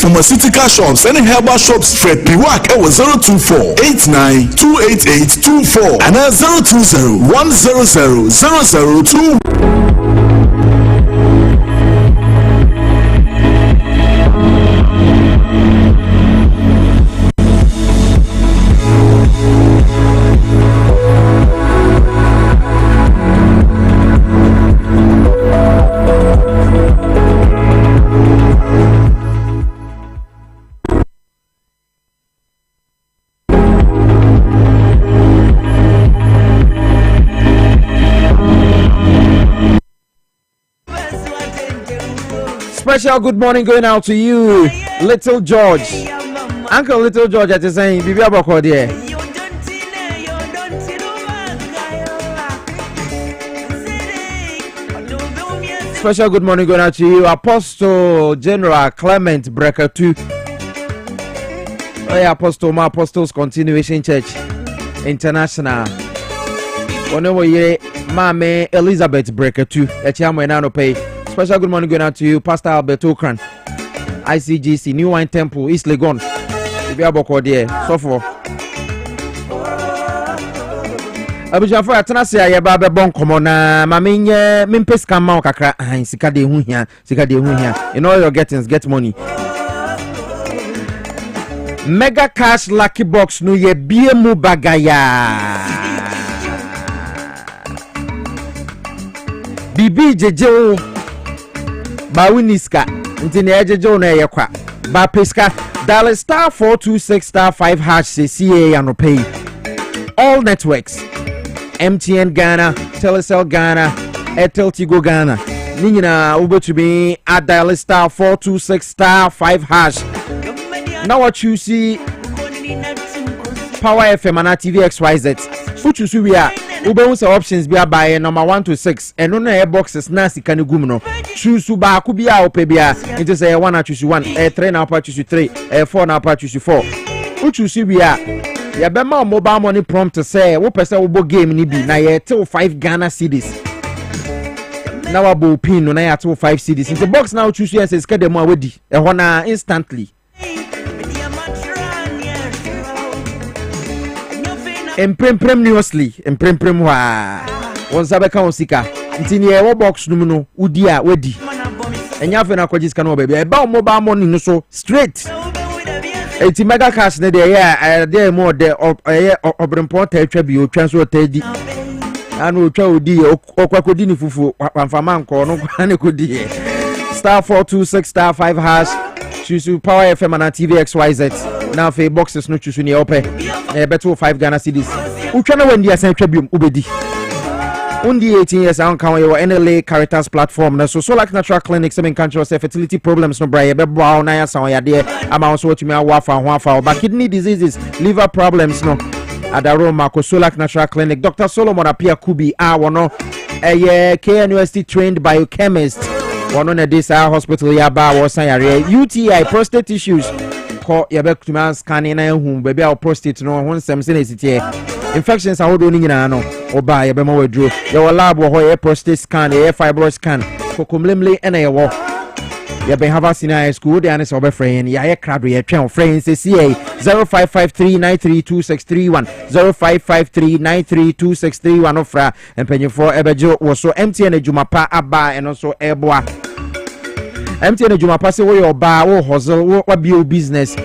pharmaceutical shops and herbal shops Fred Piwak ewo 024-89-288-24 and 020-100-002. Special good morning going out to you, Little George. Uncle Little George at the saying, Bibi Aboko there. Special good morning going out to you, Apostle General Clement Brecker 2. Oh yeah, Apostles Continuation Church International. Onewo ye Mame Elizabeth Brecker 2. Echiamo enano pay. Special good morning going out to you, Pastor Albert Okrah, ICGC, New Wine Temple, East Legon. If you have a call there, so for Abijafo atanase aye ba be bon komo na mamenye mempesika ma okakra sika de hu hia in all your gettings get money. Mega cash lucky box no ye bie mu bagaya bibi jeje ba winiska ntine ejeje na ye kwa ba peska dial star 426 star 5 hash CCA and pay all networks MTN Ghana, Telecel Ghana, Airtel Tigo Ghana. Nina ubo to be at dial star 426 star 5 hash. Now what you see Power FM and TV XYZ. Put you see we are ubo options be by number 1 to 6 and no air boxes nasi can gumno. Choose ba kubia opebia. It is a 1 na choose 1, a 3 na pa choose 3, a 4 na pa choose 4. Put you see we are ya bema mobile money prompt to say wo pese wo game ni bi na ye till 5 Ghana cedis na wa bo pin no na ya till 5 cedis in the box now choose yes ska dem awedi e ho na instantly empremprem wa won sabe kan osika ntini e wo box no mu no udi a wedi enya fe na kwaji ska no ba bia e ba mobile money no so straight. Eti mega cash ne dey there more there obrempota atwa bi otwa so otadi anu otwa odi okwakodi ni fufu pamfama nko no kwa ne kodi star 426 star 5 hash choose Power FM and TV XYZ now for boxes no choose ni ope better 5 Ghana cedis utwa na wendi asan atwa bi ubedi Undi 18 years on can your NLA Caritas platform na so like natural clinics in country fertility problems no bra be bra na ya san ya de amount so tumi awafa ho afa ba kidney diseases liver problems no adaroma ko so like natural clinic Dr. Solomon Apia Kubi wono KNUST trained biochemist wono na this hospital ya ba wo san yare UTI prostate issues ko ya be tumi scan na hu baby our prostate no ho nsem se na sitie infections are holding in ano oba ye be ma wadro ye wo lab wo ye prostate scan ye fibroid scan kokomlemle ena ye wo ye be have senior school dey anis obe friend ye krado ye twen friend say CA 0553932631 0553932631 ofra empenyefo ebejo wo so MTN adwumapa aba eno so eboa MTN adwumapa se wo ye oba wo hustle wo bio business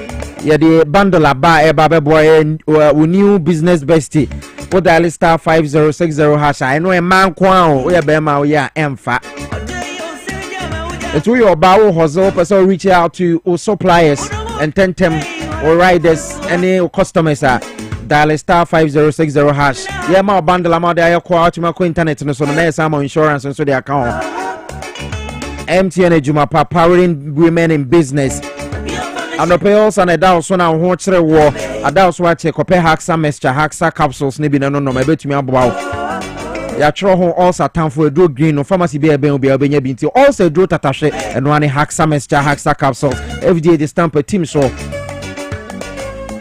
ya the bundle aba eba beboy new business bestie wo dial star 5060 hash I know a man kwa o ya be ma o ya emfa it will oba wo hustle person reach out to suppliers and tentem or riders any customers dial star 5060 hash ya ma bundle amount ya kwa to my internet no so na some insurance so the account MTN Ejumapa powering women in business. And the payals and a down so now watch the war. A down so I check up Haxa Mestra Haxa capsules, maybe no, my bet me about. Ya throw home also time for a do green or pharmacy be a binti also do tatashe and one Haxa Mestra Haxa capsules. Every day they stamp a team so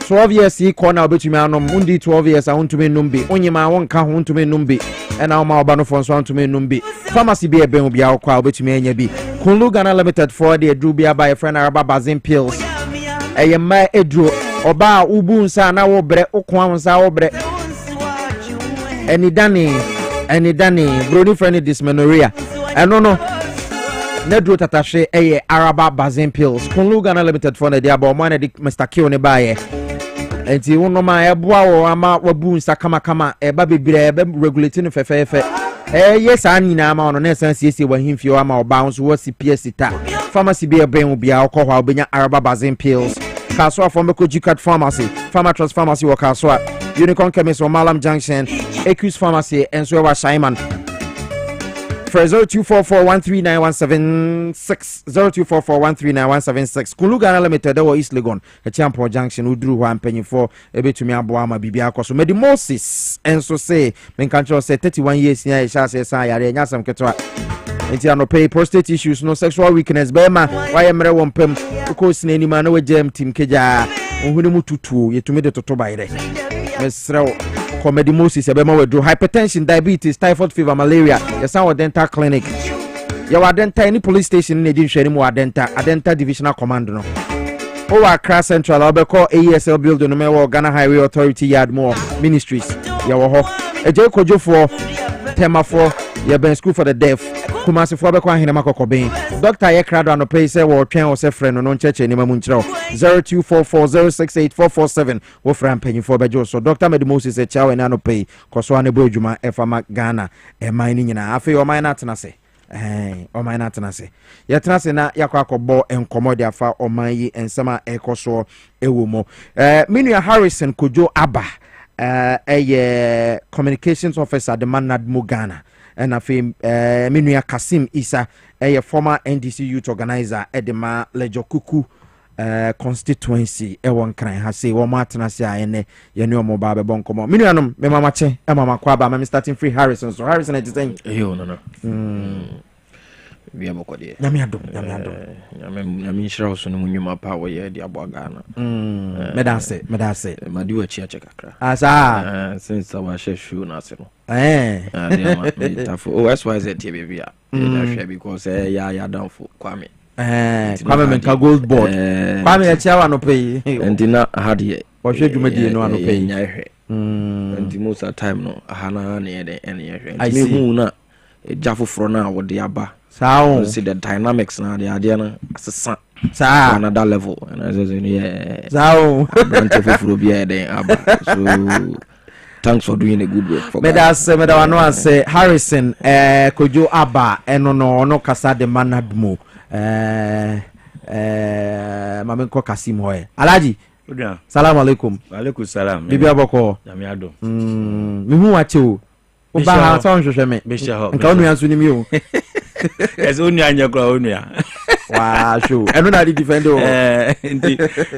12 years he corner bet me on Mundi 12 years I want to be numbi. Only my one can want to be numbi. And now my banofons want to be numbi. Pharmacy be a ben will be our crowd bet me any be. Kunlu Ghana Limited for the Drubia by a friend Araba Bazin pills. eyema edro oba ubu nsa na wo bre okwan nsa wo bre eni dani brody friend dysmenorrhea eno no nedro tatashe eye araba bazin pills kunlu Ghana limited for na dia ba o di Mr. Kill ne baye enti wono ma eboa wo ama wabu nsa kama eba bebre eba regulating fefefe yes anina ama ono na san siesie wa himfio ama oba nso wo Piesie ta pharmacy be ben bia okwa obenya araba bazin pills kaso afọ meko G-Card pharmacy Pharmatrust pharmacy wo kaso Unicorn chemist or Malam Junction Ecus pharmacy and so wa Shaiman for 0244139176 0244139176 Kulu Ghana Limited or East Legon a Champion Junction udru wa mpenyi for ebetumi aboa ma bibia akoso medi Moses and so say men control say 31 years nya sha say san yare nya sam ketwa enti anope prostate issues no sexual weakness bema why mere wompem ko sinani ma na wagem tim keja ohunu mututu yetumi de toto bayre mesrew comedy Moses ebema wedro hypertension diabetes typhoid fever malaria yesa wa dental clinic ya wa dental any police station ne di nhwani mu wa dental divisional command no o wa Accra Central obeko AESL building no me wo Ghana Highway Authority NADMO Ministries ya wo ho eje kojofo temafo ya ben school for the deaf Kumasi for obeko ahene makokoben Dr. Yekrado anope say wo twen wo se frɛ no ncheche ni mamu nkyerɛ 0244068447 wo fra mpanyin for bejo so Dr. Medimosis e chawe na anope koso ane bo adwuma efama Ghana e man ni nyina afi o man na tena se o man na tena se ya tena se na yakwa akɔbɔ enkomodi afa o man yi ensama ekoso ewo mo Minua Harrison Kojo Aba communications officer the NADMO Ghana and afi Minua Kasim Isa former NDC youth organizer edema Lejokuku constituency won kran ha say wo matena se ayene ye ne omo ba be bon komo Minuanom me mama che mama kwa ba me starting free Harrison so Harrison it is no we am okode nyame adom nyame nshira so no nyuma pa wo ye di abo Ghana medase madi wa chi kakra asa since our show na se no tafo OSYZ tie baby a na hwe because ya down for Kwame menka gold board Kwame ya chawa no pay entina hade o hwe dwumadi no ano pay nya hwe enti most of time no ahana na ye de ene hwe me hu na jafo fro na wo de aba sao see the dynamics na the idea na asesa sa another level and as sao brand for bia de aba so thanks for doing a good work for Medawano say Harrison Kojo Aba eno no kasa de NADMO mamenko Kasim hoye Alaji salam alaikum alaikum salam bibi aboko nyame ado mihu wache o ba ha so nhwehwe me nka onu yanso ni mi o yes onu anya kra onu ya wow show eno na di defend o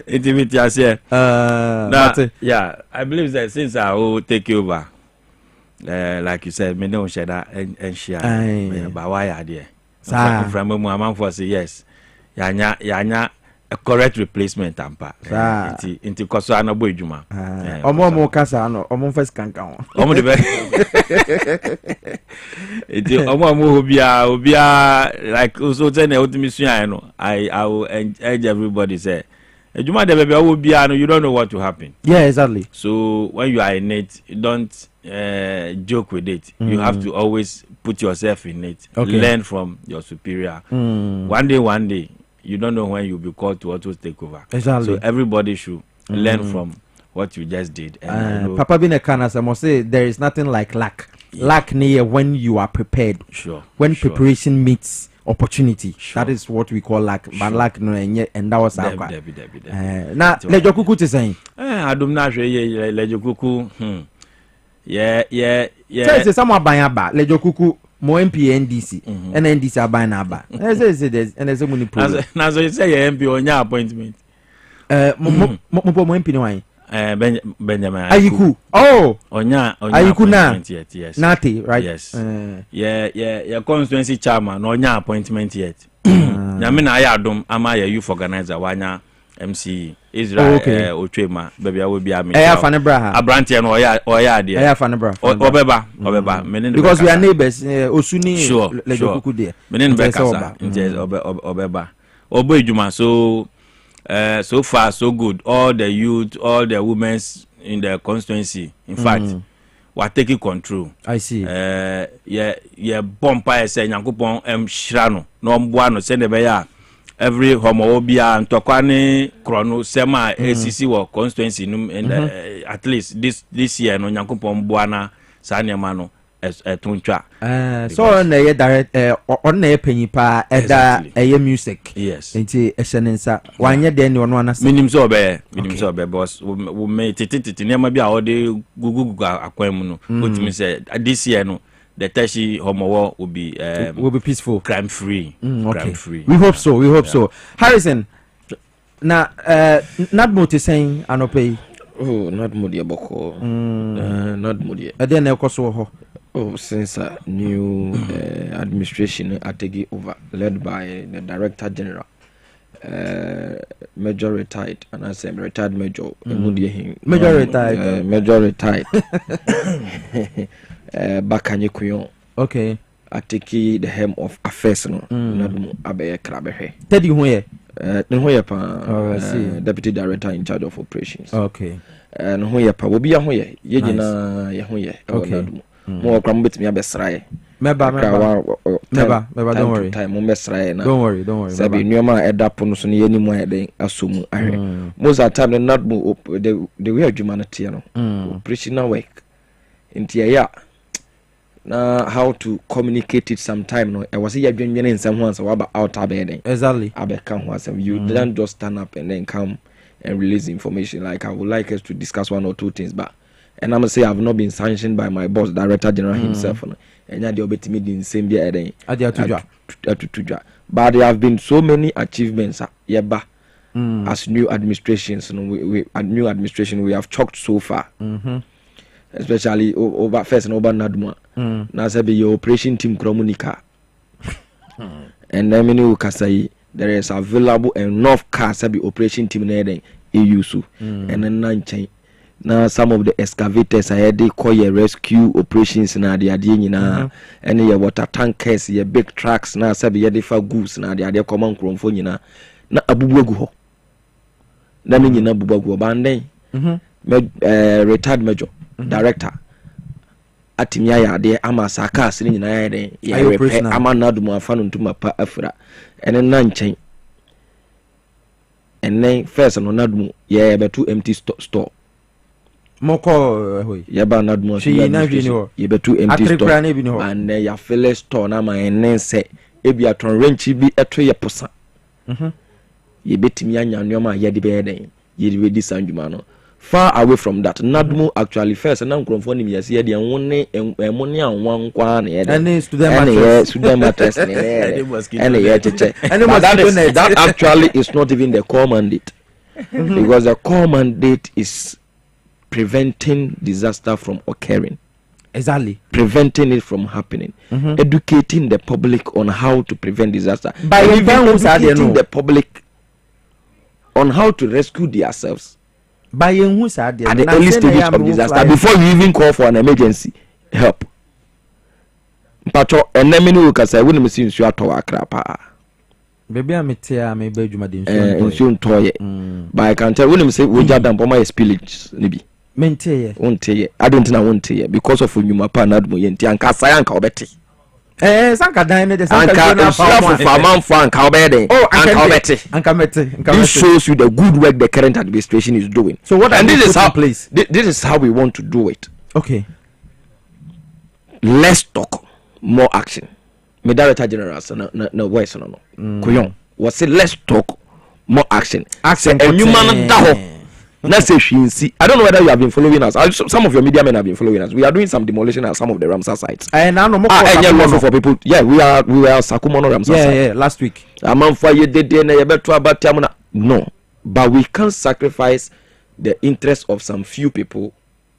intimate ase yeah I believe that since I will take over like you said me no share that and share but why are there from mu amam for say yes yanya a correct replacement ampa inti koso anabo edwuma omo kasa no omo first kankan omo de be inti omo obia like so tell ultimate suan no I will urge everybody say edwuma de be obia no you don't know what to happen. Yeah, exactly. So when you are in it, don't joke with it. You have to always put yourself in it. Okay. Learn from your superior. One day you don't know when you'll be called to auto take over. Exactly. So everybody should learn from what you just did. And Papa Bine Kanas, I must say there is nothing like luck. Yeah. Luck near when you are prepared. Sure. When preparation meets opportunity. Sure. That is what we call luck. Sure. But luck no and that was our now Lejokuku to saying. Adum na hwe Lejokuku. Yeah. Say someone buy aba Lejokuku mo MP NDC and NDC aban na aba. Say and there's so many problems. Na so you say your MP onya appointment. Mo MP no wan. Benjamin Ayiku. Oh, onya Ayiku na. Yes. Nati, right? Yes. Yeah. Constituency chairman onya appointment yet. Nyame na ya adom ama ya youth organizer wanya MC Israel Ochwema baby I will be am. Abrantie no oya de. Obeba. Because we are neighbors. Osuni Lejokuku there. Menen be kasa. Obeba. Obo edwuma so so far so good. All the youth, all the women in the constituency, in fact, were taking control. I see. Yeah, bompa say Nyankopon shrano no mbuano send be every homo obia ntokwane krono sema ACC wo constituency num and at least this year no Nyankopon buana sa niam no etuntwa. So na ye direct on na penyi pa eda eye music. Yes. Nti ehyenensa wanye de ne ono anasa. Minim so be boss we me tititi niam bia ode gugu akwan mu no. Otimi say this year no the Tashi Homo will be peaceful, crime free. Okay. Crime free. We hope so. We hope so. Harrison, now NADMO is saying anope. Oh, NADMO dia boko. NADMO dia. Then they also. Oh, since a new administration are taking over, led by the Director General, Major retired, and I say retired Major. Major retired. Major retired. Bakanye Kuyon. Okay. Ateki the helm of affairs no. NADMO abeye krabehe. Teddy Hoye. Hoye pa deputy director in charge of operations. Okay. And Hoye pa obi ahoye ye gina ye hoye NADMO. Mo okram betimi abesrae. Meba, don't worry. Time mo mesrae na. Don't worry. Sabi nyoma edapo no so ne yeni mo eden asomu ahwe. Most of the time the NADMO the way humanity no. Operational work. Intia na how to communicate it sometime no. I was here adwenwene nsem ho ansa waba out abeden. Exactly. Abeka ho asem. You don't just stand up and then come and release information. Like I would like us to discuss one or two things, but and I'm say I've not been sanctioned by my boss, Director General himself. And the obetimi din same be eden. But there have been so many achievements yeba as new administrations. We new administration we have chalked so far. Especially over first and over NADMO. Now say be your operation team Kromunika. And then many ukasai there is available enough cars be operation team eden EUSU. And then nine now some of the excavators I had they call your rescue operations na the idea nyina and your water tankers your big trucks na say be for goods na the idea common kromfo nyina na abubuagu ho na nyina abubuagu banden retired major director atimia ya de ama saka sini nyina ya de ya repair ama NADMO afano ntuma pa afra ene na nchen ene first no NADMO ya betu empty store moko hoy ya ba NADMO ya betu empty store and ya fill store na ma ene se ebi aton renchi bi eto ye posa ye betimi anya nyoma ya de be eden ye de di sanjuma no. Far away from that, NADMO actually first and Cronfon yes, he had the only money and one quan and student mattress and that actually is not even the core mandate because the core mandate is preventing disaster from occurring. Exactly. Preventing it from happening. Educating the public on how to prevent disaster. By educating the public on how to rescue themselves. By who's at the early stages of disaster before you even call for an emergency help. Pato enemy no ka say we no see nsu ato Accra pa. Baby am tia me ba dwuma de nsu ntoye. But I can tell we no say we jadam po my spillage ni bi. Menteye. Onteye. I don't know onteye because of nyuma pa NADMO yenti anka sai anka obeti. Sanka dan ne de sanka this shows you the good work the current administration is doing. So what and this is how we want to do it. Okay. Less talk, more action. Me Director General no voice no. Kuyon was say less talk, more action. Action and you man da let's say I don't know whether you have been following us. Some of your media men have been following us. We are doing some demolition at some of the Ramsar sites. And I know more for people. Yeah, we are Sakumono Ramsar site. Yeah, last week. No, but we can't sacrifice the interest of some few people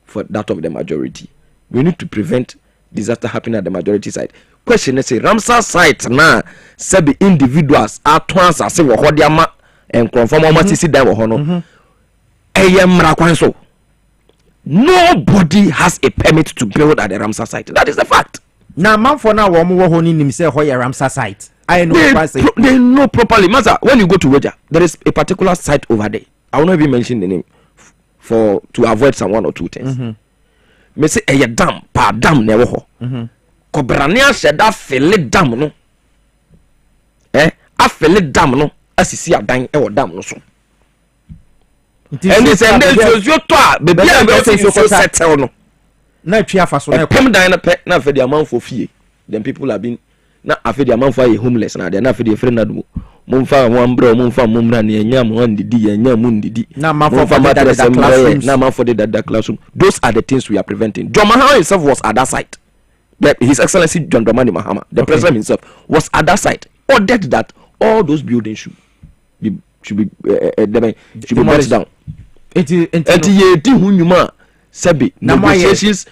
for that of the majority. We need to prevent disaster happening at the majority side. Question is, Ramsar site now, sabi individuals are trans as say wodiama and confirm almost see them hono. Nobody has a permit to build at the Ramsar site. That is the fact. Now, man for now, one more honey himself or Ramsar site. I know they know properly. Master, when you go to Weja, there is a particular site over there. I will not even mention the name to avoid some 1 or 2 things. Me say a dam, pa dam never ho. Kobrania said that fele dam no. A fele dam no. Asisi adan e wo dam no so. And they say then you to baby I go say so settle no. Na twa fa so na come dan na pe na fe the amount for fee. Then people have been na afi the amount for homeless na then afi the friend NADMO. Mumfa mwambro mumfa mumna ni enya mu ndidi enya mu ndidi na man for that classroom. Those are the things we are preventing. John Mahama himself was at that site. His Excellency John Dramani Mahama, the president himself, was at that site. Ordered that all those buildings should be burnt down. Negotiations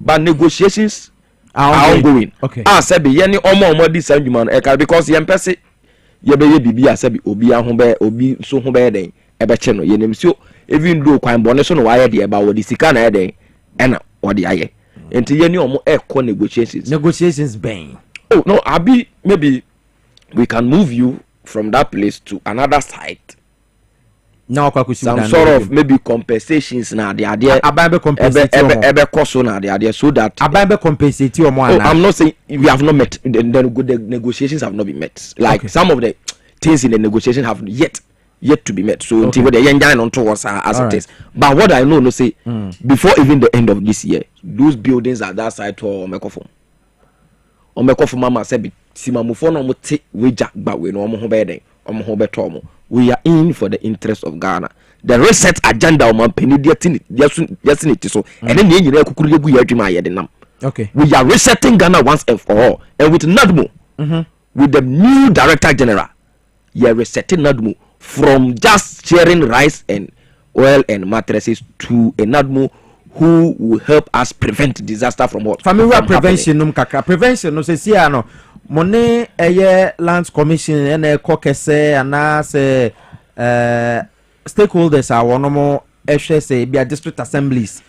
but negotiations are ongoing. Okay. Sabi yeni omo di sanjuma because yem pese ye be ye bibi asabi obi ahombe obi so ho be den e be che no yenim so even though kwan bone so no wa ye de ba wo di sika na ye den e na wo de aye enti yeni omo negotiations ben. Oh no, abi maybe we can move you from that place to another site. Now some sort of maybe compensations na the idea ababe compensate ebe cost na the idea so that ababe compensate or more. I'm not saying we have not met the negotiations have not been met, like some of the things in the negotiation have yet to be met, so until the young on towards as it is. But what I know no say before even the end of this year those buildings at that side to omekofo mama say simamufo no mo te weja gba we no omo ho be den omo ho beto omo. We are in for the interest of Ghana. The reset agenda of it so and then okay. We are resetting Ghana once and for all. And with NADMO, with the new director general, you are resetting NADMO from just sharing rice and oil and mattresses to a NADMO who will help us prevent disaster from what? Family prevention prevention no say no. Money lands commission and a caucus and as stakeholders are one more say be district assemblies.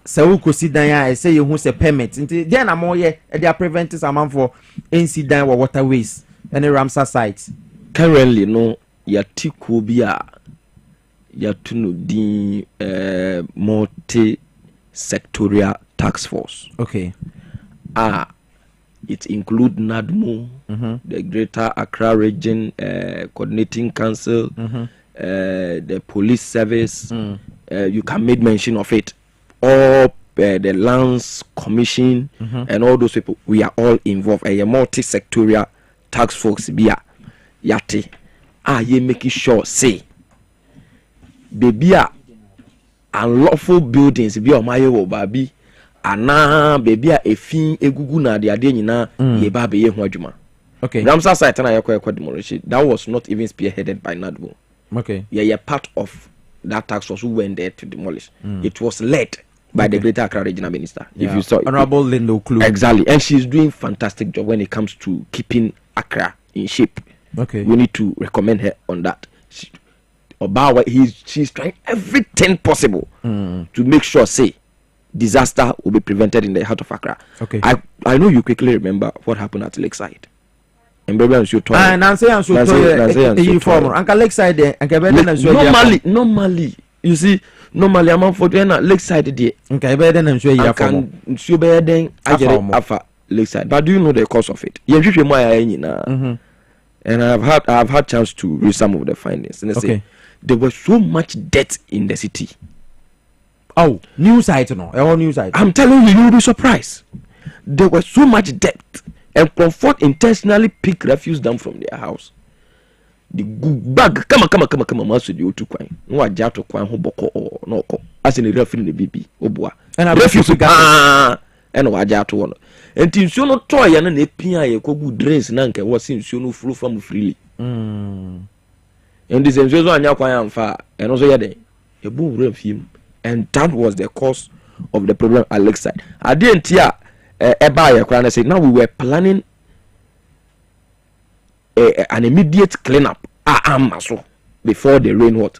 So we could sit down and say you who say permit. Then I'm more they are preventing someone for incident or waterways and the Ramsar sites. Currently no yatikubia yatunu di multi sectorial task force. Okay. It includes NADMO, the Greater Accra Region Coordinating Council, the Police Service. You can make mention of it. All the Lands Commission and all those people. We are all involved. A multi-sectorial task force. Yate. Ye making sure say. Baby unlawful buildings. Be on my baby. Ana baby a efin egugu na de ade nyina ye ba be ye ho adwuma. Okay. Ramsar site na yakwa demolition. That was not even spearheaded by NADMO. Okay. Yeah, part of that task force who went there to demolish. It was led by the Greater Accra Regional Minister. Yeah. If you saw Honorable Lindo Klu. Exactly. And she's doing fantastic job when it comes to keeping Accra in shape. Okay. We need to recommend her on that. She's trying everything possible to make sure say disaster will be prevented in the heart of Accra. Okay. I know you quickly remember what happened at Lakeside. And baby, I'm sure. Lakeside. Normally, you see, normally I'm for Lakeside there. Okay, better than sure you can sure better than I get it Lakeside. But do you know the cause of it? And I've had chance to read some of the findings. And they say there was so much debt in the city. Oh, news site no. News site. I'm telling you, will be surprised. There was so much debt, and Comfort intentionally picked refuse down from their house. The bag, come on, master you to kwine. No, I jato kwine who boko or no ko. As in the referee the baby, obua. And I refuse to go. And no, I jato one. And since you no toy and an epia, you go good drains, nanke was since you no flew from freely. And this is one yakwine far, and also yade. A boom refuse. And that was the cause of the problem at Lakeside. I didn't hear Eba say now we were planning an immediate cleanup before the rain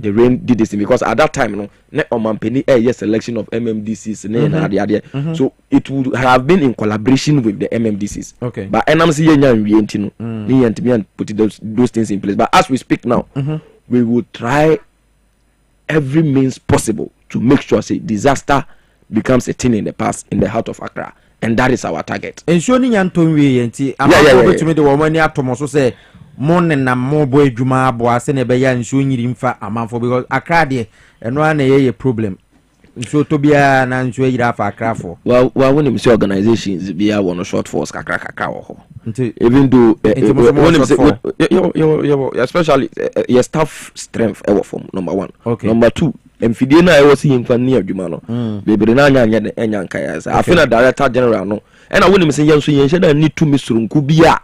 the rain did this thing because at that time no ne omampeni yes selection of MMDCs so it would have been in collaboration with the MMDCs. Okay. But enam say yenya nwie ntino ni yentimi put those things in place. But as we speak now, we will try every means possible to make sure say disaster becomes a thing in the past in the heart of Accra, and that is our target. Ensure ni yanton we yenti ama to me de wo mani atomo so say mon na mo boy adwuma abo ase na be ya ensure nyiri mfa amanfo because Accra de eno na ye problem. Ensure to bia na ensure yira fa Accra for. Well when you see organizations bia one short force kakra wo ho. Even though especially your staff strength ever from number 1. Okay. Number 2, mfidie na ewo si himfa ni adwuma no bebere na anya enya nka ya sa afina director general no and I wouldn't say yenso yenhye da need to misurunku bia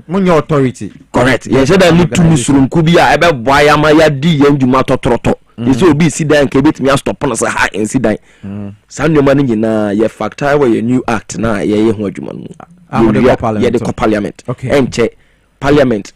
munye authority correct yenhye da need to misurunku bia ebe boa ya ma ya di yandwuma totroto yesi obi sidan ka betimi stop no say ha insidan sanwoma ni nyina ye factor we ye new act na ye ho adwuma no ye the parliament enche parliament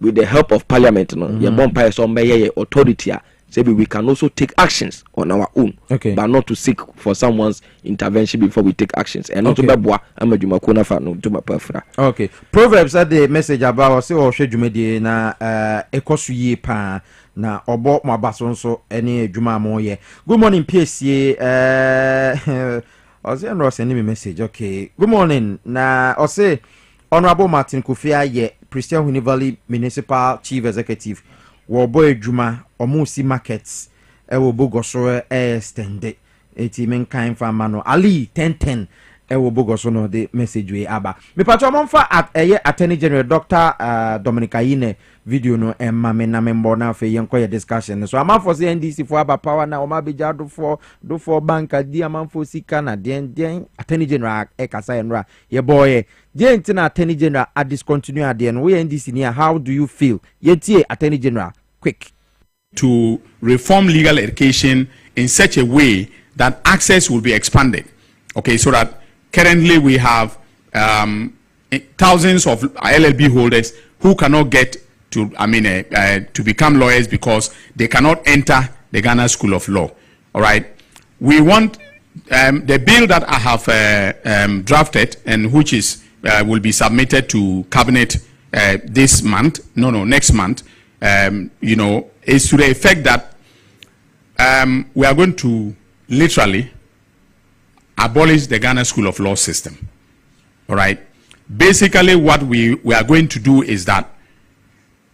with the help of parliament no ye bompa so mbe ye authority say we can also take actions on our own, but not to seek for someone's intervention before we take actions. And not to be boa amaduma kuna fa no to ma pafra. Okay. Proverbs had the message about say o hwedwumade na ekosu ye pa na obo mo abaso so ene adwuma mo ye. Good morning Piesie Ose no send me message. Okay. Good morning. Na Ose Honorable Martin Kufia ye Christian Huni Valley Municipal Chief Executive wo boy adwuma omusi markets wo bogoso extend eti men kan fama no ali 1010 wo bogoso no the message we aba me patcho monfa at attorney general Dr. Dominic Ayine video no emma me na member na fe yenko ye discussion so amafo say NDC for aba power na o ma beja do for bank adi amafo sika na den attorney general kasa enra ye boy je ntina attorney general a discontinue ade no we NDC near how do you feel ye tie attorney general quick to reform legal education in such a way that access will be expanded. Okay, so that currently we have thousands of LLB holders who cannot get to, to become lawyers because they cannot enter the Ghana School of Law. All right, we want the bill that I have drafted and which is will be submitted to cabinet this month. Next month. Is to the effect that we are going to literally abolish the Ghana School of Law system. All right. Basically, what we are going to do is that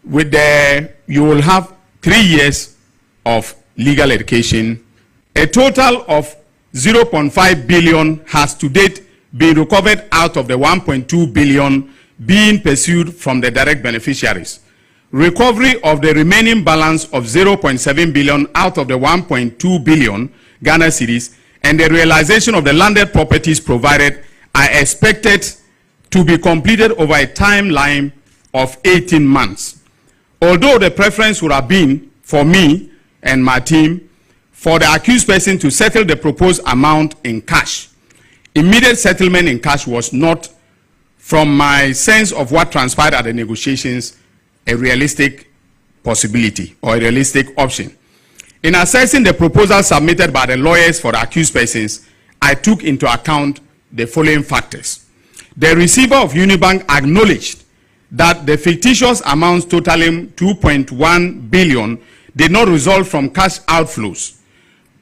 you will have 3 years of legal education. A total of 0.5 billion has to date been recovered out of the 1.2 billion being pursued from the direct beneficiaries. Recovery of the remaining balance of 0.7 billion out of the 1.2 billion Ghana cedis and the realization of the landed properties provided are expected to be completed over a timeline of 18 months. Although the preference would have been for me and my team for the accused person to settle the proposed amount in cash, immediate settlement in cash was not, from my sense of what transpired at the negotiations, a realistic possibility or a realistic option. In assessing the proposal submitted by the lawyers for the accused persons, I took into account the following factors. The receiver of Unibank acknowledged that the fictitious amounts totaling 2.1 billion did not result from cash outflows,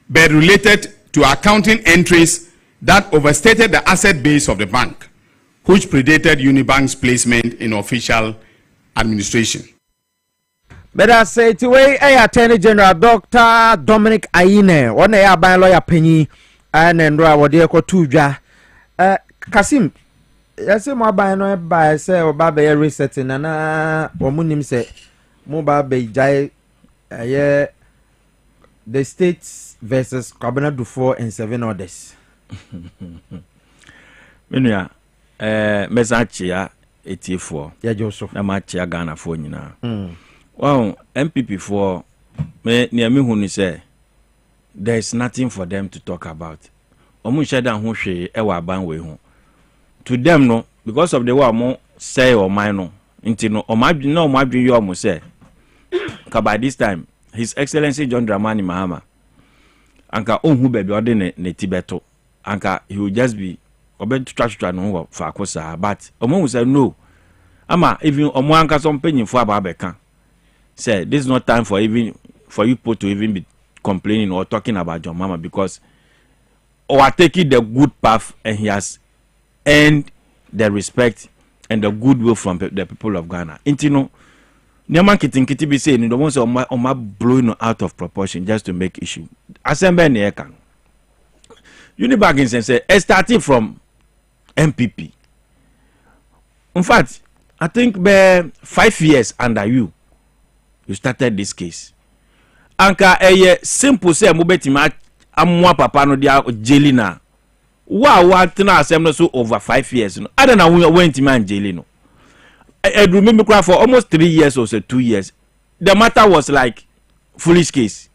but related to accounting entries that overstated the asset base of the bank, which predated Unibank's placement in official administration. But I say to Attorney General Dr. Dominic Ayine, one by lawyer Penny and what they call Tuja. Kasim, I say my by no by say or Baba resetting and woman say mobile bay jai the states versus Cabinet do 4 and 7 orders. Menuya Mesachia 84 ya Joseph na machia Ghana for nyina wow MPP for me near me hunu say there is nothing for them to talk about omu sheda ho hwe e wa ban we ho to them no because of the way mo say or mine no nti no omadwi na omadwi yo mo say ka by this time His Excellency John Dramani Mahama, anka onhu baby ode ne Tibeto, anka he will just be obe to no for akosa, but omo say no. Ama even omo anka some penyin for ababeka. Say this is not time for you people to even be complaining or talking about John Mahama, because or taking the good path and he has earned the respect and the goodwill from the people of Ghana. Intino Nyaman Kiti be saying the ones on my blowing out of proportion just to make issue. Assemble ne kan. Unibag say starting from MPP. In fact, I think by 5 years under you started this case. Anka simple say mobetima amwa papa no dia jeli na. Wa tena asem so over 5 years no. I don't know when man jeli no. I remember for almost 3 years or so 2 years. The matter was like foolish case.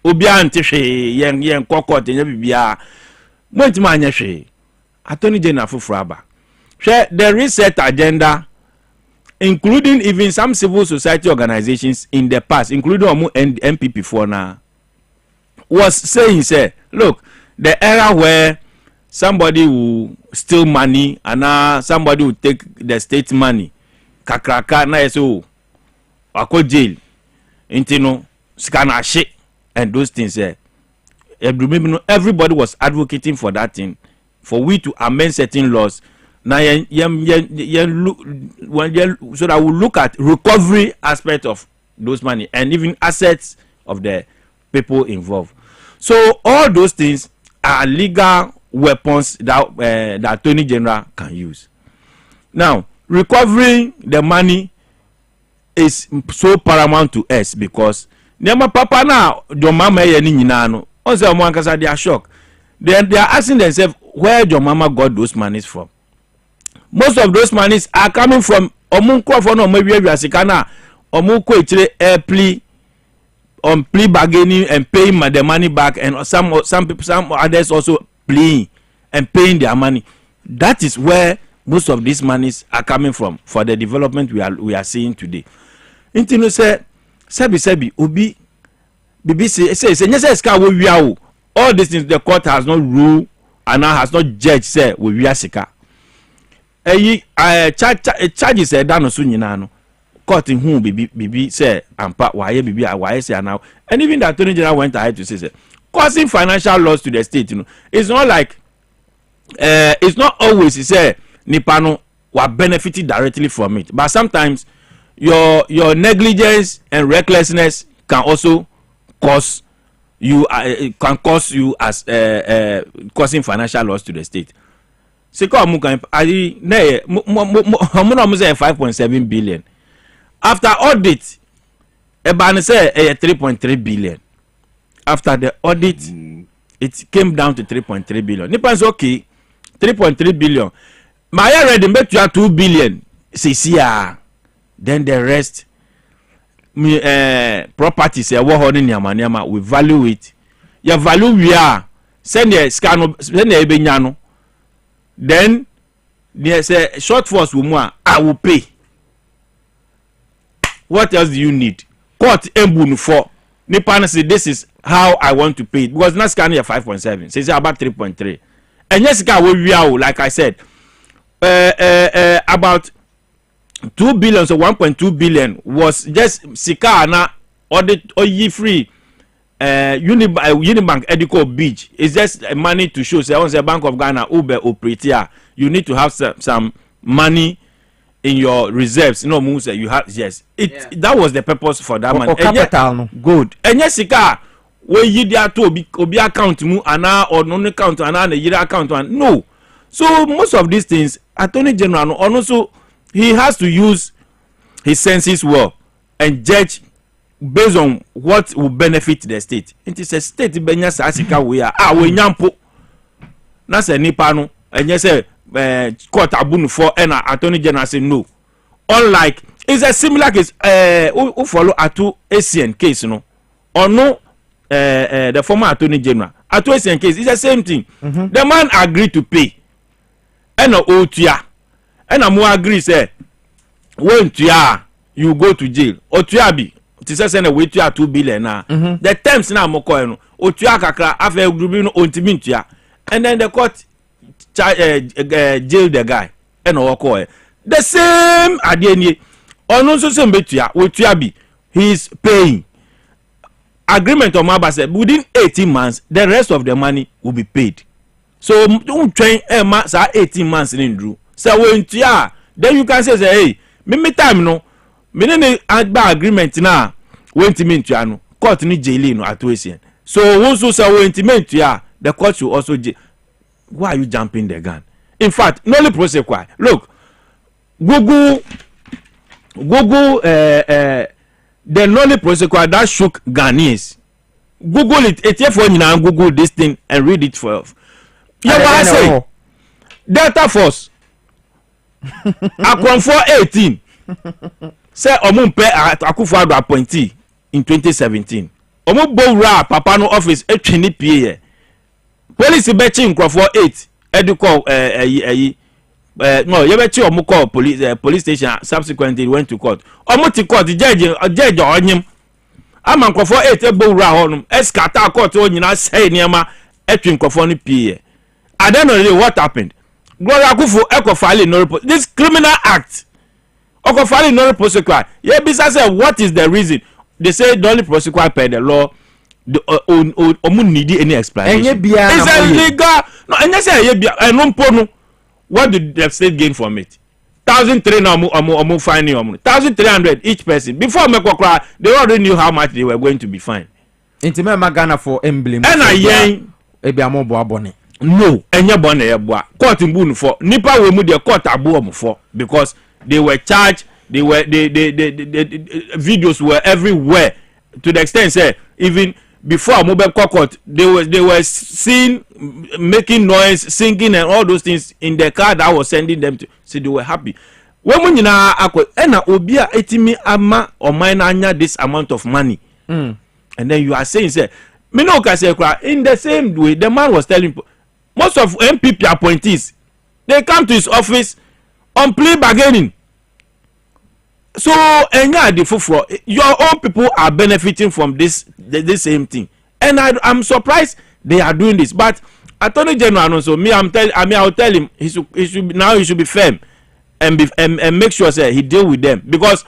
Obia ntihwe yen kokot nya bibia. Mwentima anya hwe. Attorney General Fufuraba. The reset agenda, including even some civil society organizations in the past, including MPP for now, was saying, say, look, the era where somebody will steal money and somebody will take the state money, kakraka na yeso, wako jail, intino, skana shit, and those things. Everybody was advocating for that thing, for we to amend certain laws. Now, so that we look at recovery aspect of those money and even assets of the people involved. So all those things are legal weapons that the Attorney General can use. Now, recovering the money is so paramount to us because nema papa na John Mama yeni nyinano. Also, they are shocked. They are asking themselves where John Mama got those monies from. Most of those monies are coming from omunko for no maybe asikana omunko itire plea on plea bargaining and paying the money back, and some others also pleading and paying their money. That is where most of these monies are coming from for the development we are seeing today. Intino say sebi obi BBC say nyese ska wo wia all these things the court has not ruled and now has not judged say we wia sika. Charges dano so nyina no court hu bibi say ampa waye bibi waye say now, and even the Attorney General went ahead to say causing financial loss to the state, you know. It's not like it's not always say nipa no wa benefited directly from it, but sometimes your negligence and recklessness can also cause you as causing financial loss to the state. Sika mukan ari na mo say 5.7 billion. After audit ban say 3.3 billion. After the audit it came down to 3.3 billion. Nipa say okay 3.3 billion. My already make you 2 billion. CCR. Then the rest properties wo ho ni nyama we value it. Your value we are send the scan send the ebenya no. Then there's a short force woman. I will pay. What else do you need? Court embunu for Nipan say this is how I want to pay it, because not scanning 5.7. Say about 3.3. And yes, like I said, about 2 billion, so 1.2 billion was just sika na audit or free. Unibank Edico Beach is just money to show. Say, once a Bank of Ghana Uber operator, you need to have some money in your reserves. You know, moves you have. Yes, that was the purpose for that money. Capital, no good. And yes, sika when you there to obi account mu ana or non account ana the year account one. No, so most of these things, Attorney General, and also he has to use his senses well and judge based on what will benefit the state. It is a state benya sasika we are we nyampo na se nipa no enye se court abunu for and Attorney General say no. Unlike it's a similar case who follow Atu Asian case no or no the former Attorney General Atu Asian case is the same thing. The man agreed to pay and otua and mo agree say when tuya you go to jail or tuya bi to say na we tua 2 billion na the terms na mo coin no otua kakra afa grubi no ontimi ntua and then the court jail the guy and o call the same adeni ono so se mbetua we tua bi he is paying agreement on my base within 18 months the rest of the money will be paid. So don't train months 18 months in Drew. So when then you can say hey, me time no, me ne agreement na when to mean no court ni jail no atuation. So also say when to mean the court should also why are you jumping the gun? In fact, no only process why. Look, Google the knowledge process that shook Ghanaians. Google it. It's here for you now. Google this thing and read it for you. Yeah, what I say? Delta Force. Akron 418. Say Omumpe Akufo-Addo appointee in 2017. Omubowura Papa no office etwini pie. Police bechi Nkrofo 8. Educall no, you bet you call police station. Subsequently went to court. Omuti court judge on him. I'm on for 8 honum. Escata court on you say near etwin Nkrofo ni pie. I don't know what happened. Gloria Akufo Eko filing no report. This criminal act. Eko filing no report. Yeah, business say what is the reason? They say the only prosecute per the law. The omun need any explanation. It's illegal. No, and you say no. What did the state gain from it? 1,300 now, fine 1,300 each person. Before Okrah, they already knew how much they were going to be fined. Intimate Magana for emblem. And I yang Ebiamo Boabone. No, and your bonnet court in Boon for Nipa will move their court aboom for because they were charged, the videos were everywhere to the extent say even before mobile court they were seen making noise, singing and all those things in the car that was sending them to so they were happy. When you know ena obia etimi ama or mine anya this amount of money. And then you are saying say me no can say in the same way the man was telling most of MPP appointees they come to his office on plea bargaining. So enya the fufro your own people are benefiting from this same thing. And I'm surprised they are doing this. But Attorney General also I'll tell him he should be firm and make sure say he deal with them because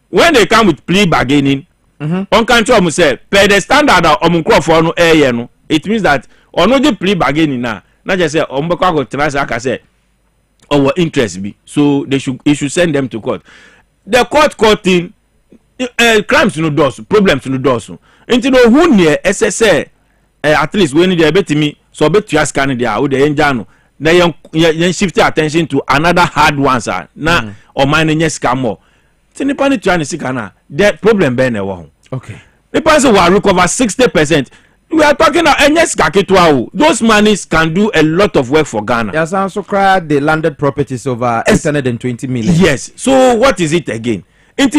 when they come with plea bargaining on country say per the standard of Nkrofo no no it means that on the plea bargaining now not just say go transact say our interest be so he should send them to court. The court thing crimes no does problems no does into no who near SSA at least when they bet me so bet you ask can there with the engine na you shift attention to another hard ones na or mine yes scam more tinipa ni try sika na the problem be na wo okay the person will recover 60%. We are talking about those monies can do a lot of work for Ghana. Yes, also cried the landed properties over 820 million. Yes. So what is it again? And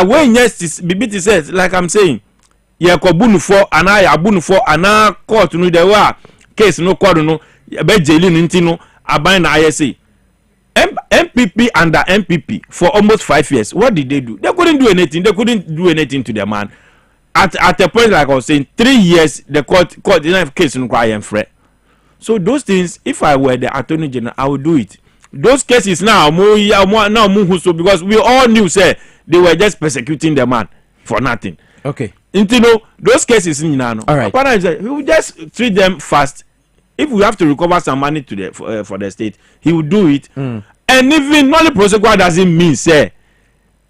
when yes, BBT says, like I'm saying, yeah, kobunu for ana ya bunu for ana court no there were case no court no be jailing intino aban na ISA. MPP under MPP for almost 5 years. What did they do? They couldn't do anything. They couldn't do anything to the man. At a point, like I was saying, 3 years the court didn't have case in cry and fret. So those things, if I were the Attorney General, I would do it. Those cases now, because we all knew, say they were just persecuting the man for nothing. Okay. Those cases, all right. He will just treat them fast. If we have to recover some money to for the state, he will do it. And even not the prosecutor doesn't mean say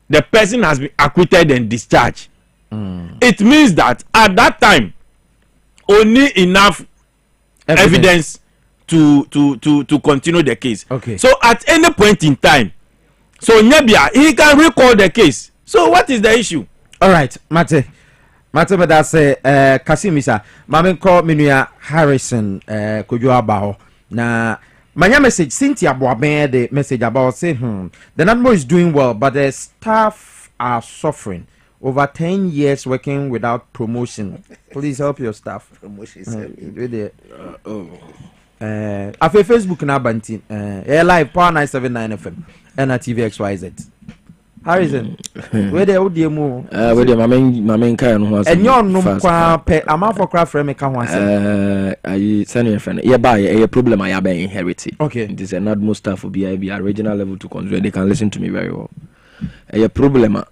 the person has been acquitted and discharged. It means that at that time only enough evidence to continue the case. Okay. So at any point in time, so Nyabia he can recall the case. So what is the issue? All right, Mate, but that's Kasimisa. Mame call Minuya Harrison Kojoabaho. Na my message Cynthia Boabe the message about say the NADMO is doing well, but the staff are suffering. Over 10 years working without promotion. Please help your staff. Promotion. After Facebook na banti. Live Power 979 FM and at TV XYZ. Harrison, where they would mu? Where the main kind was. And your no pe amount for craft frame can once. I send your friend. Yeah, by a problem I have inherited. Okay. It is a NADMO staff for BIB, a regional level to control. They can listen to me very well. A problem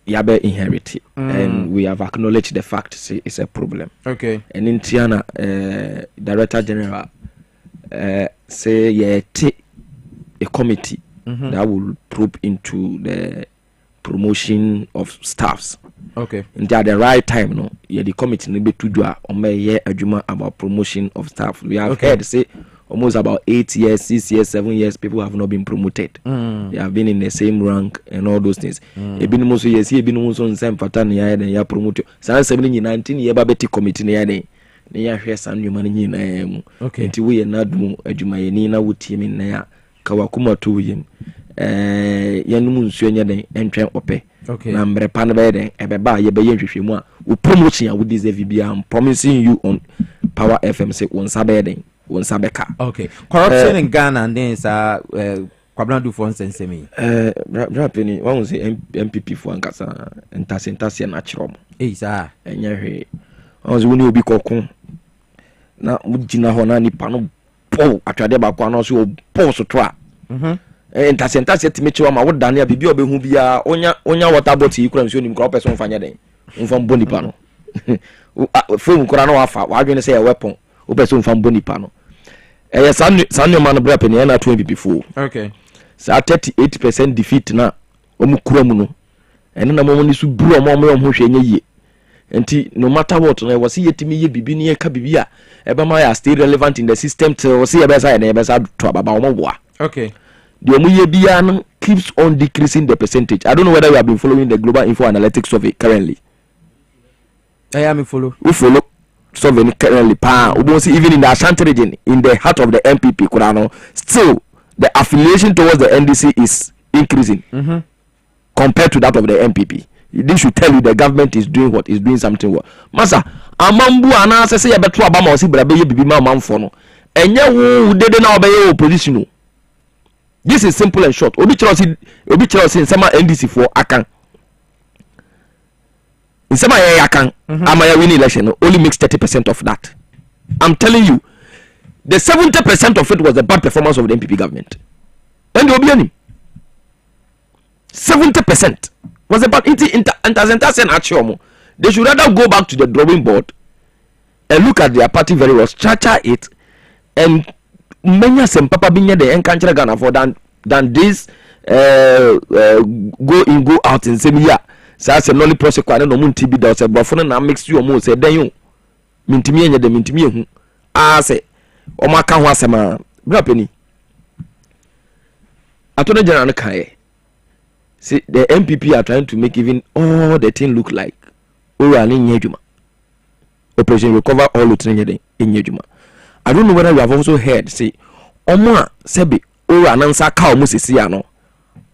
Yabe inherited, and we have acknowledged the fact it's a problem. Okay. And in Tiana, Director General, say yeah, a committee that will probe into the promotion of staffs. Okay. And at the right time, no, yeah, the committee need to do a juma about promotion of staff. We have heard say almost about 8 years, 6 years, 7 years, people have not been promoted. They have been in the same rank and all those things. Ebin mo so yes, ebin mo so nsem pattern ya den ya promote. San 19 year ba beti committee ya den. Ne ya hwe san nyuma ni na mu. Nti we na dum adwuma ye ni na wutie mi na ya kawakuma to yim. Yanum nsuo nya den entwen ope. Na mbre pa na be den ebeba ye be yenhwehwemu a wo promotion ya wo deserve bia. I'm promising you on Power FM say won sabe den. Okay. Corruption in Ghana and then Kwabena do for instance me. Rapini, one was MPP for Ankasa and Tassintasia natural. Eh, sir. And I was when you be cocoon. Now, Mujina Honani Pano Po, I tried about one also post to try. And Tassintasia to meet you, my would Dania Bibio Behubia, Onya water bottle, you couldn't show him crop on Fanya from Bonipano. Film Corano Alpha, why going to say a weapon? Opeson from Bonipano. Sanyo man bra penny na 20 before. Okay. So 38% defeat na omukura mu no. Eno na momoni su bru omo hwehwe nye ye. Enti no matter what no was yetimi ye bibi ne ka bibi a eba ma ya stay relevant in the system till see ebesa na ebesa to ababa omo boa. Okay. The omu ye bia no keeps on decreasing the percentage. I don't know whether you have been following the Global Info Analytics survey currently. I am follow. We follow survey currently even in the Ashanti region, in the heart of the MPP Kurano, still the affiliation towards the NDC is increasing compared to that of the MPP. This should tell you the government is doing what is doing something well. Masa amambu anase say beto abama osi brabe bibi ma manfo no enye wo dede na obeye opposition. This is simple and short. Obi chiro nsema NDC for akan. In some yakan, Amaya winning election only makes 30% of that. I'm telling you, the 70% of it was the bad performance of the MPP government. And the Obiani. 70% was the bad. They should rather go back to the drawing board and look at their party very well, structure it, and many some papa binya the encounter Ghana for than this go in go out in same year. Sa se noli prosecute no mun tibi da se brofo na mix you mo se dan yo mintimi enye de mintimi ehu a se o maka ho asema bra pani attorney general no kai see the MPP are trying to make even all the thing look like ora ni nyadwuma operation recover all utrenye de nyadwuma. I don't know whether you have also heard say omo a sebe ora nansa ka o mo sisi ano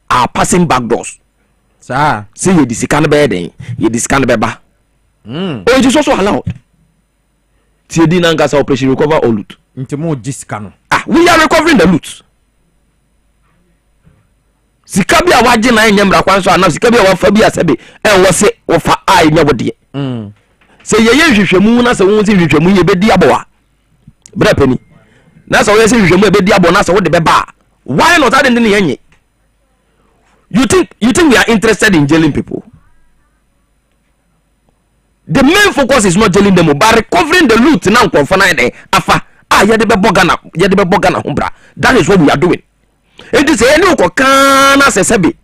are passing back doors. Sir, see you discan bedding, you discan beba. Oh, it is also allowed. See the Nangas operation recover all loot. Into more discano. We are recovering the loot. Sikabia wajina nyembra kwanso ana sikabia wa fabia sebe and was say ofa I nyabodi. Say ye hwehwemu na se won se hwehwemu ye bedi aboa. Bra pani. Na se wo se hwehwemu e bedi aboa na se wo de beba. Why not that in the yenye? You think we are interested in jailing people? The main focus is not jailing them, but recovering the loot now. Afa yede be bogana humbra. That is what we are doing. It is any kana se sebi.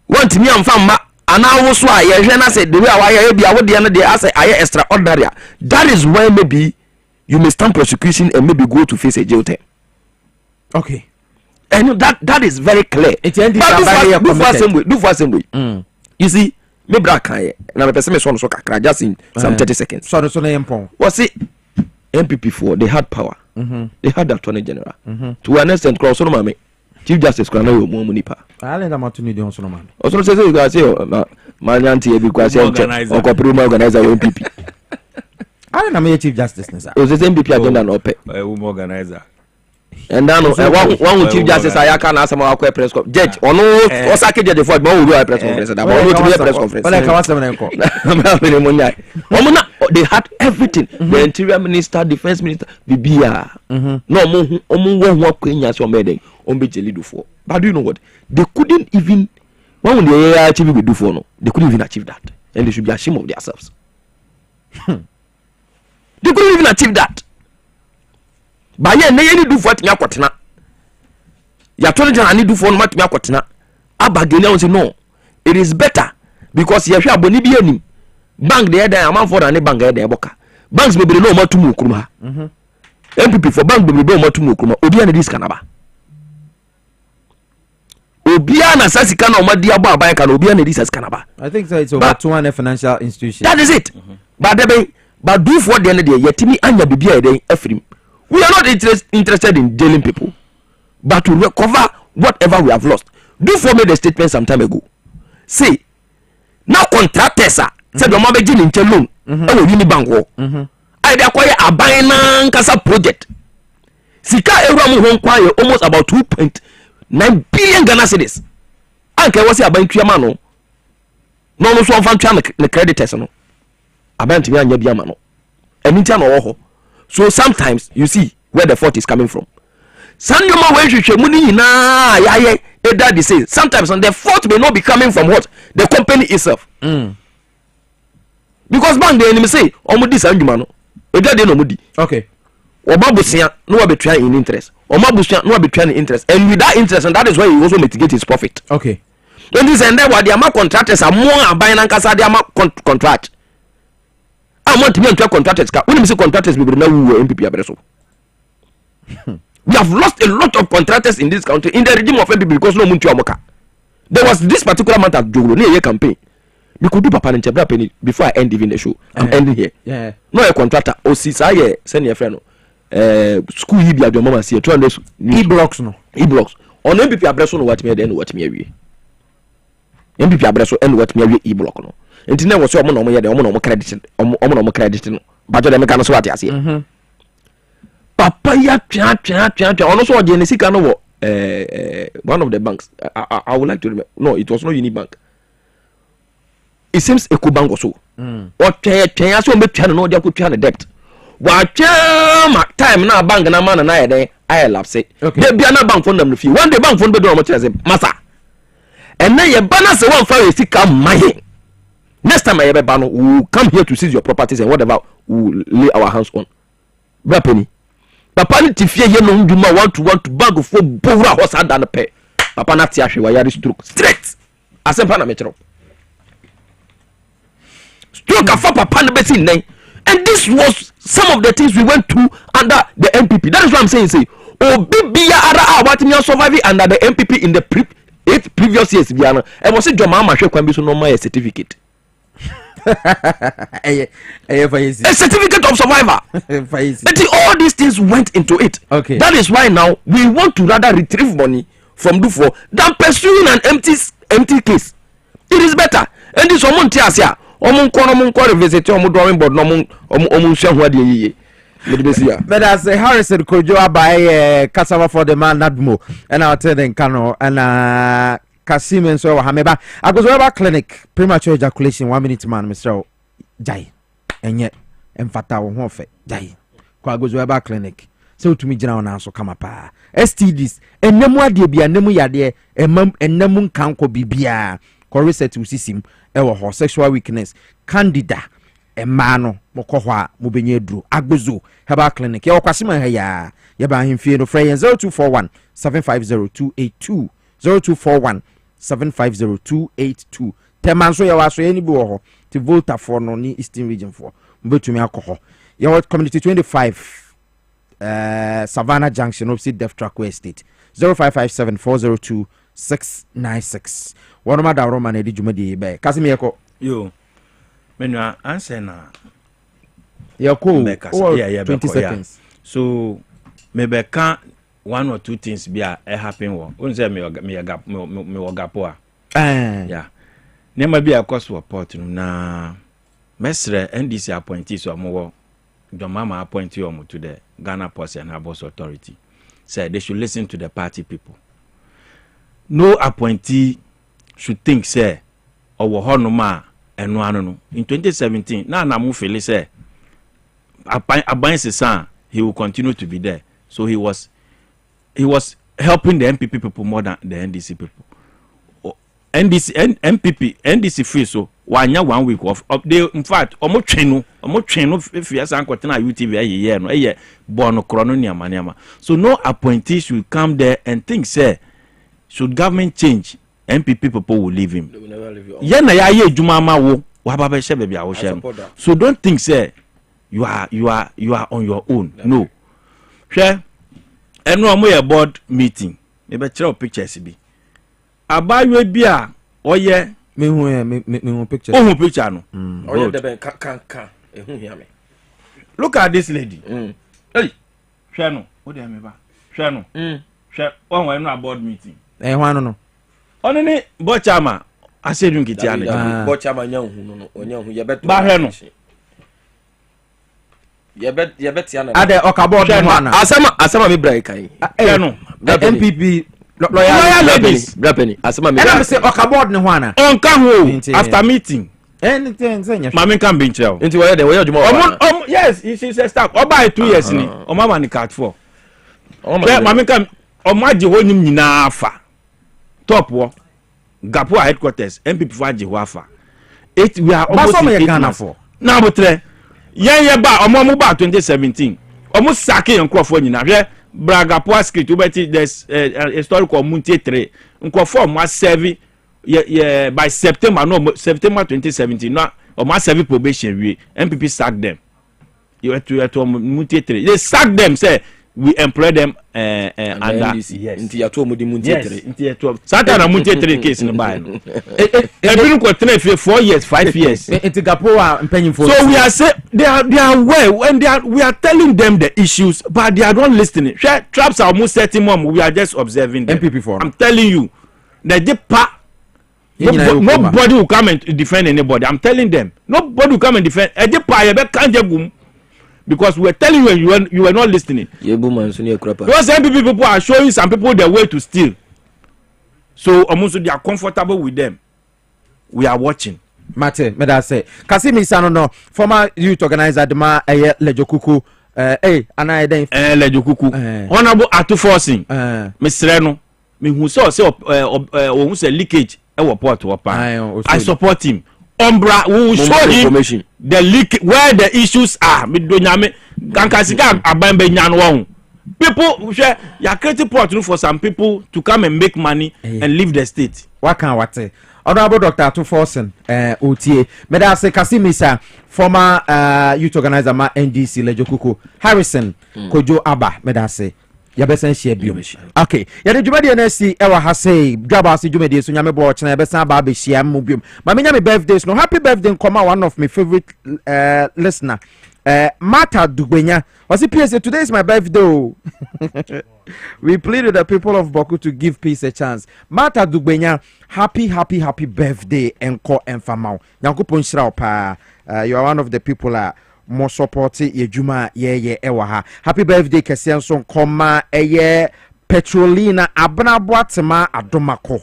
Want me am fam ma ana wo so aye hwe na se the way aye bia wo de na de ase aye extraordinary. That is why maybe you may stand prosecution and maybe go to face a jail term. Okay. And that is very clear. It's do for same way. You see, me bra kan na me person me so kakra just in some 30 seconds. So na yempon. Was it MPP4 they had power. They had the attorney general. To an extent cross no mame. Chief Justice Okrah no mo munipa. Ale na matuni de onso no mame. Oso say you guys say manyanti e bi kwase o corporate organizer MPP. Ale na me Chief Justice nsa. O say MPP agenda no pe. Woman organizer. And then one chief justice Ayaka na asema akwa press conference. Judge ono osake judge for but we do press conference that but we do press conference. Wala ka wasem na enko. They had everything. The interior minister, defense minister, bibia. No omo wo akwanya so meden ombe jeli do for. But do you know what? They couldn't even when they achieve we do for no. They couldn't even achieve that. And they should be ashamed of themselves. They couldn't even achieve that. But yeah, they do for me akwatena. Ya toni jana ni do for no matimi akwatena. Abagenia won say no. It is better because ye hwe aboni bi anim. Bank there amount for any bank there boka. Banks be no matumu okruma. MPP for bank be no matumu okruma. Obi na dis kanaba. Obi na sasika na omadi abo aban kan obi na dis kanaba. I think so it's over 200 financial institutions. That is it. But do for the end there yetimi anya bibia den afrim. We are not interested in jailing people, but to recover whatever we have lost. Do for me the statement some time ago. Say, now contractors said the mobile in loan. Oh, Unibank war. I acquire a buying Casa project. Sika Eramu home choir almost about 2.9 billion Ghana cedis. Anke was a buying Triamano. No, so fan the creditors. No, a bank to me and Yabiamano. And in turn, so sometimes you see where the fault is coming from. Sanyoma when you money na ya that they say sometimes the fault may not be coming from what the company itself. Because bank the enemy say omudi sanjuma no eda de no mudi. Okay. Obabusia no wa betray in interest. Omabusia no wa betray in interest, and with that interest, and that is why he also mitigate his profit. Okay. And this and that what the amount contractors are more buying and kasa the amount contract. I want to be contractors. When you say contractors, we will know who MPP Abreso. We have lost a lot of contractors in this country in the regime of MPP because no Muntu Amoka. There was this particular month at Joglo near campaign. We could do Papa and Chebra Penny before I end even the show. I'm ending here. Yeah. No a contractor. Oh, since I send your friend. School he be at your mama see 200 e-blocks no. E-blocks. On MPP Abreso no what me then what me awie. MPP Abreso and what me awie e-block no. Nti na wo so omo na omo ye de omo na omo credit no bajo de meka no so ate ase papa ya twa ono so oje ne sika no wo one of the banks I would like to remember no it was not Unibank it seems Ecobank or so o twa so metwa no oje akotwa na debt wa twa time na bank na man na ye den I lapse de bia na bank phone nam no fi one day bank phone be do omo kire masa and then ye bana se one fa sika maye. Next time I ever ban, we will come here to seize your properties and whatever we will lay our hands on. Brapeni. Papa ni tifie ye no nduma want to bag for bowra horse and the pay. Papa na tiahwe wa yari stroke straight. Asempa na metro. Stroke afa papa na besi nen. And this was some of the things we went through under the MPP. That is what I'm saying. Say, Obibia ara what me survive under the MPP in the 8 previous years. Biana. And was it your mama hwe kwan bi so no my certificate. A certificate of survivor. All these things went into it. Okay. That is why now we want to rather retrieve money from Dufo than pursuing an empty case. It is better. And this omun tiasia, omun ko revisit omun drawing board no omun hwe ho ade yiye. But as Harrison Kojo by Cassava for the man NADMO and I'll tell them Kano and Kasim and so Hameba. I go to clinic premature ejaculation 1 minute man Mr. Jai and yet emphata won fe Jai. Kwa go to clinic. So to me general na so kama pa. STDs enemu ade bia nemu yade enemu nkanko bibia. Ko reset usisim ewo ho sexual weakness candida emano mokọ a mobenye duro agbozo heba clinic ye okwasima ha ya ye ba hemfie no frey 0241 750282 0241 750282 temanso ye waso ye ni bi wo ho ti volta for no ni eastern region for mbetumi akọ ye what community 25 Savannah Junction opposite Deaf Track Estate 0557402696 one ma da Roma na di jumadi be kasimi ye ko yo menua answer na yeah, cool. 20 seconds. So maybe can 1 or 2 things be a happen one. Won't say me gap yeah. Never be a cost report na mesre NDC appointees or more. Your mama appoint you to the Ghana Post and Harbours Authority. say they should listen to the party people. No appointee should think say or honoma and no. In 2017, now Namu feel say Abansi San he will continue to be there. So he was helping the MPP people more than the NDC people. NDC free so 1 week off. They in fact almost train if you ask UTV a year no born chrono niama. So no appointee should come there and think say should government change MPP people will leave him. They will never leave you. Yeah na ya ye juma ma wo wa ba be she baby a wo she. So don't think say you are on your own. No. Share enu amu ye board meeting. Me be kire pictures bi. Abayo bia oye me hu picture. Oh picture no. Oye de ben kan ehun hia me. Look at this lady. Hey. Share no. What dey me ba? Share no. Share one way no board meeting. Hwan no. Oni ni bochama asedun kiti ane. Bochama nya hu no onya hu ye beto. Ba hwe no. Ye bet ya na. Ade okabod no hwana. Asama me brai kan. Share no. MPP loyal ladies. Brapeni. Asama me. And I say okabod no hwana. On kan ho after meeting. Anything say nya. Mama kan be nchel. Nti wo ye de wo ye juma. Yes, she said stop. Oba 2 years ni. O mama ni card 4. Mama kan o maje ho nim nyina afa. Top wo. Gapo headquarters MPP for aje ho afa. We are almost in Ghana for. Now botre. Ye ba omo ba 2017. Omo sake yankofo nyina hwe Bragapo script ubeti there's historical muntie 3. Nkofo mo serve by September 2017 no omo serve probation we MPP sack them. You to muntie 3. They sack them say we employ them under yes. Inti ya to mudi muntie 3. Inti ya to. Sata na muntie 3 case no buy no. Ebinu ko 4 years, 5 years. Inti Gapo mpenyin for. So we are say they are well when we are telling them the issues but they are not listening. Traps are almost setting mom we are just observing them. MPP for. I'm telling you the depa nobody will come and defend anybody. I'm telling them nobody will come and defend. Depa you be kanje gum. Because we were telling you were not listening. Because MPP people are showing some people the way to steal. So almost they are comfortable with them. We are watching. Mate, me da say. Kasimi Sano no former youth organizer Dema Lejokuku. Ana den. Lejokuku. Honorable Atuforcing. Mr. No. Me who say who say leakage e report I support him. Umbra will show him the leak where the issues are. People share your creative plot for some people to come and make money and leave the state. What can what say? Honorable Dr. Atuforcing, OTA. Meda say Kasimisa, former youth organizer ma NDC Lejokuku Harrison Kojo Abba. Meda say. Yabesen share biom. Okay. Yade djumadi NSC ewa hasei Dwaboase djumadi so nyame bo chena yabesen aba be share mu biom. Ma me nyame birthdays no happy birthday nkoma one of my favorite listener. Mata Dugbenya. Was it Piesie? Today is my birthday. We plead with the people of Boku to give peace a chance. Mata Dugbenya, happy birthday enko enfamao. Nyankopon shira pa. You are one of the people more supporting ye juma ye ewa ha. Happy birthday kesian son koma Petrolina abna boatema adomako.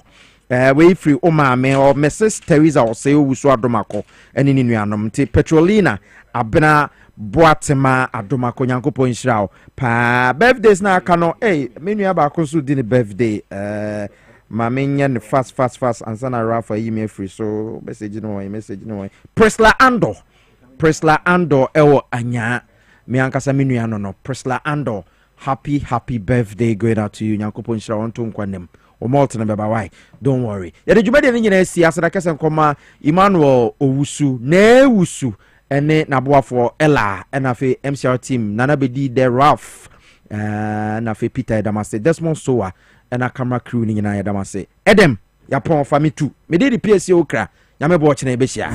We free oma me or Mrs. Teresa or say wusu adomako. Eni ni nuanom ti Petrolina abna boatema adomako Nyankopon shira pa. Birthdays na kano me nua ba konsu di ni birthday ma menye ne fast ansana rafa yi me free so message no Prisla Andor ewo anya me ankasa me nua no Prisla Andor happy birthday going out to you Nyankopon shira wonto nkwanem o malt na beba why don't worry ya de djumade ne nyina si asada kesen koma Emmanuel Owusu na ewusu ene naboafo ela na fe MCR team nana bedi the rough na fe Peter Damase Desmond Soa na camera crew ni nyina ya Damase Edem ya pon fa me tu me de Piesie Okrah nyame bo chena e be hia